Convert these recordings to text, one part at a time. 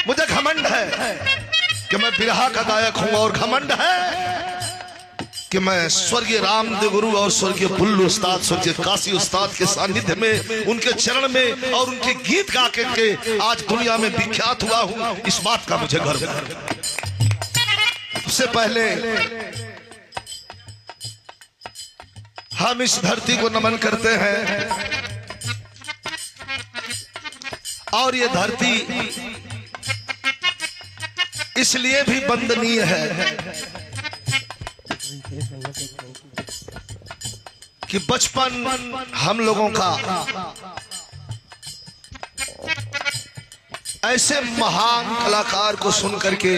मुझे घमंड है कि मैं बिरहा का गायक हूं और घमंड है कि मैं स्वर्गीय रामदेव गुरु और स्वर्गीय बुल्लू उस्ताद, स्वर्गीय काशी उस्ताद के सानिध्य में, उनके चरण में और उनके गीत गा के आज दुनिया में विख्यात हुआ हूं। इस बात का मुझे गर्व है। उससे पहले हम इस धरती को नमन करते हैं और ये धरती इसलिए भी वंदनीय है कि बचपन हम लोगों का ऐसे महान कलाकार को सुन करके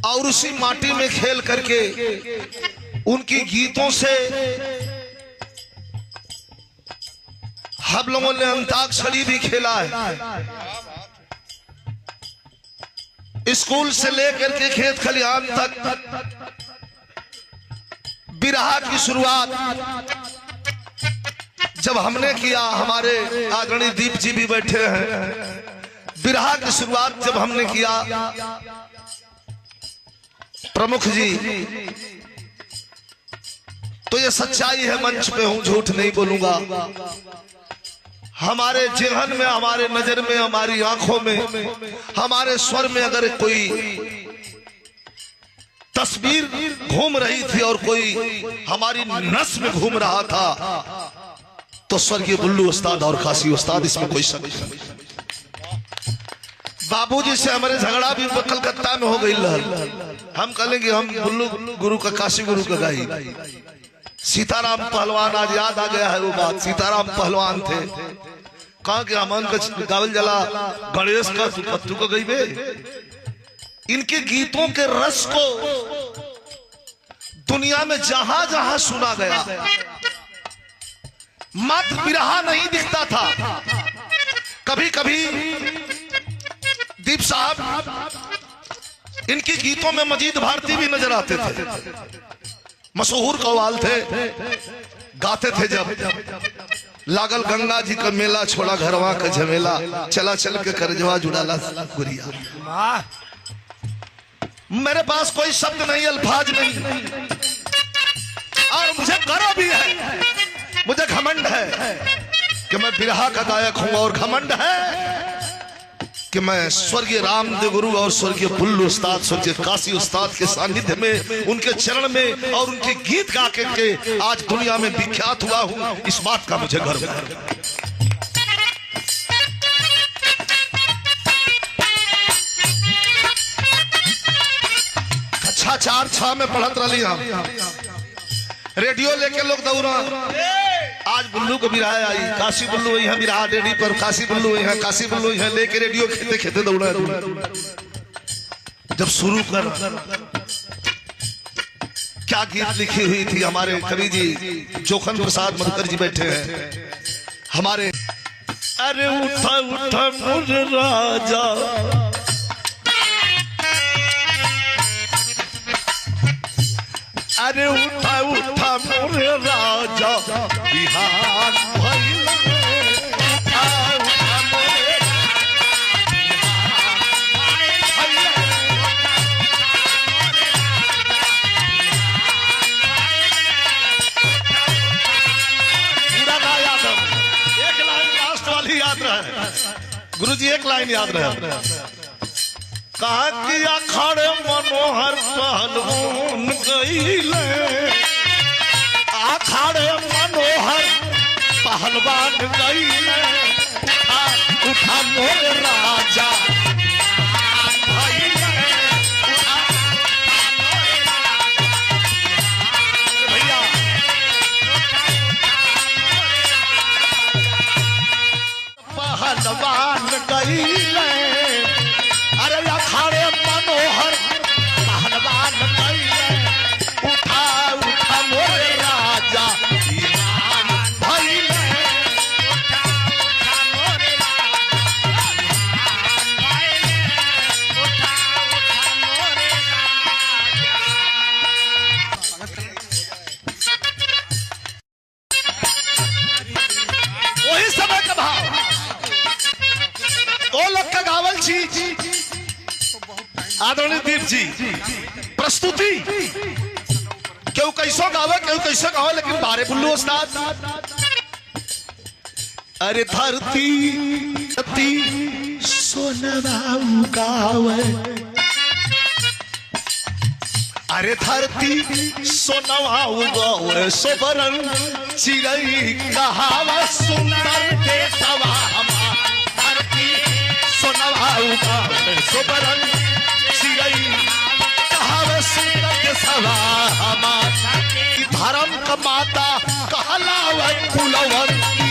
और उसी माटी में खेल करके उनकी गीतों से हम लोगों ने अंताक्षरी भी खेला है। स्कूल से लेकर के खेत खलिहान तक बिरहा की शुरुआत जब हमने किया, हमारे आदरणीय दीप जी भी बैठे हैं, बिरहा की शुरुआत जब हमने किया, प्रमुख जी, तो ये सच्चाई है, मंच पे हूं, झूठ नहीं बोलूंगा। हमारे जेहन में, हमारे नजर में, हमारी आंखों में, हमारे स्वर में अगर कोई तस्वीर घूम रही थी और कोई हमारी नस में घूम रहा था तो स्वर्गीय बुल्लू उस्ताद और काशी उस्ताद, इसमें कोई शक नहीं। बाबूजी से हमारे झगड़ा भी कलकत्ता में हो गई। हम कहेंगे हम बुल्लू गुरु का, काशी गुरु का गाई। सीताराम पहलवान, आज याद आ गया है वो बात। सीताराम पहलवान थे, कहा कि हमन का गावल जला गणेश का पत्तू को गई बे। इनके गीतों के रस को दुनिया में जहां जहां सुना गया, मात्र बिरहा नहीं दिखता था। कभी कभी दीप साहब इनके गीतों में मजीद भारती भी नजर आते थे। मशहूर कव्वाल थे, गाते थे जब लागल गंगा जी का मेला, छोड़ा घरवा का झमेला, चला चल के करजवा जुड़ाला गुरिया। मेरे पास कोई शब्द नहीं, अल्फाज नहीं, और मुझे गर्व भी है, मुझे घमंड है कि मैं बिरहा का गायक हूं और घमंड है कि मैं स्वर्गीय रामदेव गुरु और स्वर्गीय बुल्लू उस्ताद, स्वर्गीय काशी उस्ताद के सानिध्य में, उनके चरण में और उनके गीत गा के आज दुनिया में विख्यात हुआ हूं। इस बात का मुझे गर्व है। कक्षा 4-6 में पढ़त रही हम, रेडियो लेके लोग दौड़ा। आज बुल्लू को बिरहा आई, काशी बुल्लू यहाँ बिरहा रेडी पर, काशी बुल्लू यहाँ, काशी बुल्लू यहाँ लेके रेडियो खेते खेते दौड़ा। जब शुरू कर क्या गीत लिखी हुई थी हमारे कवि जी जोखन प्रसाद मधुकर जी बैठे हैं हमारे। अरे उठा उठा मोर राजा, अरे उठा उठा मोरे राजा, बिहार भइल उठा उठा मोरे पूरा ना याद है, एक लाइन लास्ट वाली याद रहे गुरुजी, एक लाइन याद रहे। कहा कि अखाड़े मनोहर पहलवान गईले, अखाड़े मनोहर पहलवान गईले, उठा मोर राजा भैया। पहलवान गईले, अरे अखाड़े मनोहर पहलवान गईले, उठा उठा मोरे राजा भइले, उठा उठा मोरे राजा भइले, उठा उठा मोरे राजा। वही समय का भाव चीज आदरणीय दीप जी प्रस्तुति क्यों कैसो गावे क्यों कैसे गावे लेकिन बारे बुल्लू उस्ताद अरे धरती धरती सोनवा गावे अरे धरती सोनवा गावे सोबरन चिड़ई कहावा सुंदर देशवा धरती सोनवा गावे सोबरन चिड़ई कहावा सुंदर देशवा धर्म का माता कहलावे कुलवंती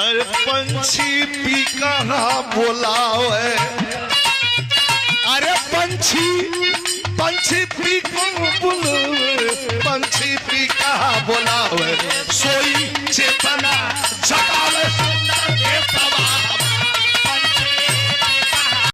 अरे पंछी भी कहाँ बोलावे अरे पंछी पंछी भी कहाँ बोलावे